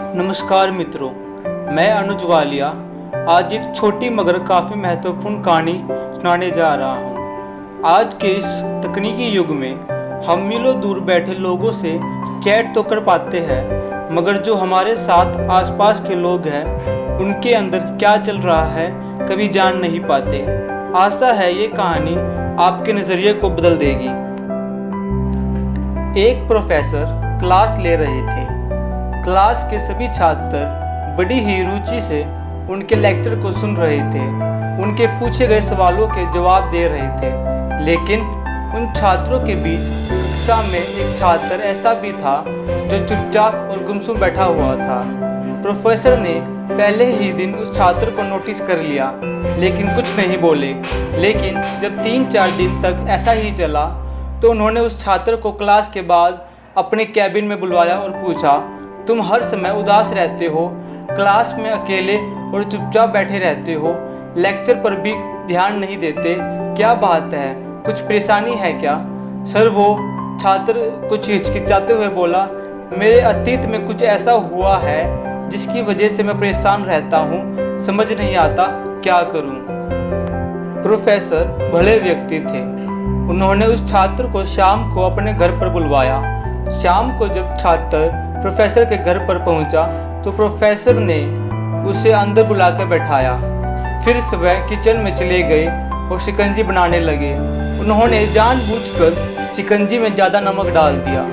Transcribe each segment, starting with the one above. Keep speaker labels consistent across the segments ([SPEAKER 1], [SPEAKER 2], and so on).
[SPEAKER 1] नमस्कार मित्रों, मैं अनुज वालिया आज एक छोटी मगर काफ़ी महत्वपूर्ण कहानी सुनाने जा रहा हूँ। आज के इस तकनीकी युग में हम मीलों दूर बैठे लोगों से चैट तो कर पाते हैं, मगर जो हमारे साथ आसपास के लोग हैं उनके अंदर क्या चल रहा है कभी जान नहीं पाते। आशा है ये कहानी आपके नज़रिए को बदल देगी। एक प्रोफेसर क्लास ले रहे थे। क्लास के सभी छात्र बड़ी ही रुचि से उनके लेक्चर को सुन रहे थे, उनके पूछे गए सवालों के जवाब दे रहे थे। लेकिन उन छात्रों के बीच कक्षा में एक छात्र ऐसा भी था जो चुपचाप और गुमसुम बैठा हुआ था। प्रोफेसर ने पहले ही दिन उस छात्र को नोटिस कर लिया, लेकिन कुछ नहीं बोले। लेकिन जब 3-4 दिन तक ऐसा ही चला तो उन्होंने उस छात्र को क्लास के बाद अपने कैबिन में बुलवाया और पूछा, तुम हर समय उदास रहते हो, क्लास में अकेले और चुपचाप बैठे रहते हो, लेक्चर पर भी ध्यान नहीं देते, क्या बात है, कुछ परेशानी है क्या? सर, वो छात्र कुछ हिचकिचाते हुए बोला, मेरे अतीत में कुछ ऐसा हुआ है जिसकी वजह से मैं परेशान रहता हूँ, समझ नहीं आता क्या करूँ। प्रोफेसर भले व्यक्ति थे। उन्होंने उस छात्र को शाम को अपने घर पर बुलवाया। शाम को जब छात्र प्रोफेसर के घर पर पहुंचा तो प्रोफेसर ने उसे अंदर बुलाकर बैठाया। फिर सुबह किचन में चले गए और शिकंजी बनाने लगे। उन्होंने जानबूझकर शिकंजी में ज़्यादा नमक डाल दिया।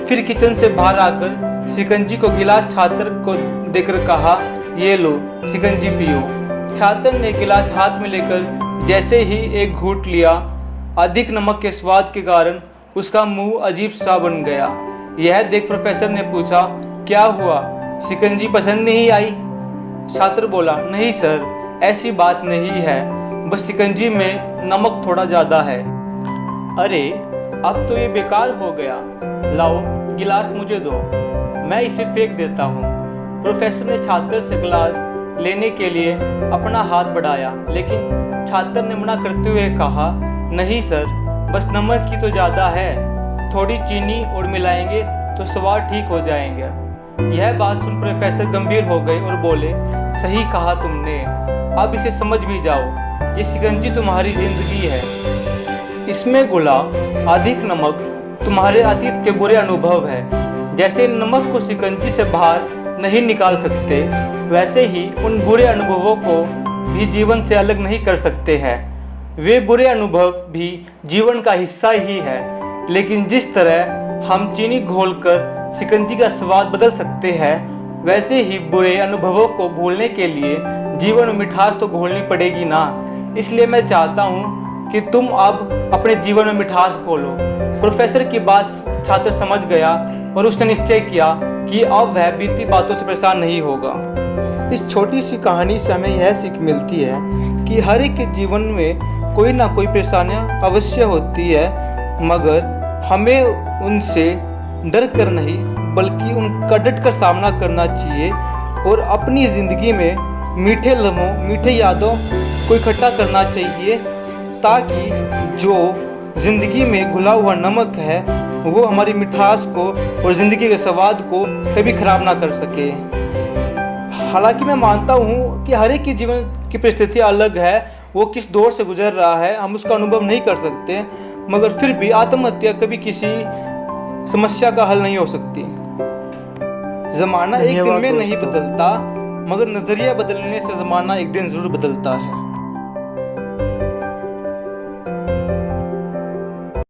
[SPEAKER 1] फिर किचन से बाहर आकर शिकंजी को गिलास छात्र को देकर कहा, ये लो शिकंजी पियो। छात्र ने गिलास हाथ में लेकर जैसे ही एक घूंट लिया, अधिक नमक के स्वाद के कारण उसका मुंह अजीब सा बन गया। यह देख प्रोफेसर ने पूछा, क्या हुआ, शिकंजी पसंद नहीं आई? छात्र बोला, नहीं सर, ऐसी बात नहीं है, बस शिकंजी में नमक थोड़ा ज़्यादा है। अरे, अब तो ये बेकार हो गया, लाओ गिलास मुझे दो, मैं इसे फेंक देता हूँ। प्रोफेसर ने छात्र से गिलास लेने के लिए अपना हाथ बढ़ाया, लेकिन छात्र ने मना करते हुए कहा, नहीं सर, बस नमक ही तो ज़्यादा है, थोड़ी चीनी और मिलाएंगे तो स्वाद ठीक हो जाएंगे। यह बात सुन प्रोफेसर गंभीर हो गए और बोले, सही कहा तुमने, अब इसे समझ भी जाओ, ये शिकंजी तुम्हारी जिंदगी है, इसमें घुला अधिक नमक तुम्हारे अतीत के बुरे अनुभव है। जैसे नमक को शिकंजी से बाहर नहीं निकाल सकते, वैसे ही उन बुरे अनुभवों को भी जीवन से अलग नहीं कर सकते हैं। वे बुरे अनुभव भी जीवन का हिस्सा ही है, लेकिन जिस तरह हम चीनी घोलकर शिकंजी का स्वाद बदल सकते हैं, वैसे ही बुरे अनुभवों को भूलने के लिए जीवन में मिठास तो घोलनी पड़ेगी ना। इसलिए मैं चाहता हूँ कि तुम अब अपने जीवन में मिठास घोलो। प्रोफेसर की बात छात्र समझ गया और उसने निश्चय किया कि अब वह बीती बातों से परेशान नहीं होगा। इस छोटी सी कहानी से हमें यह सीख मिलती है कि हर एक के जीवन में कोई ना कोई परेशानियाँ अवश्य होती है, मगर हमें उनसे डर कर नहीं बल्कि उनका डट कर सामना करना चाहिए और अपनी ज़िंदगी में मीठे लम्हों, मीठे यादों को इकट्ठा करना चाहिए, ताकि जो ज़िंदगी में घुला हुआ नमक है वो हमारी मिठास को और ज़िंदगी के स्वाद को कभी ख़राब ना कर सके। हालांकि मैं मानता हूँ कि हर एक की जीवन की परिस्थिति अलग है, वो किस दौर से गुजर रहा है हम उसका अनुभव नहीं कर सकते, मगर फिर भी आत्महत्या कभी किसी समस्या का हल नहीं हो सकती। ज़माना एक दिन में नहीं बदलता, मगर नज़रिया बदलने से ज़माना एक दिन ज़रूर बदलता है।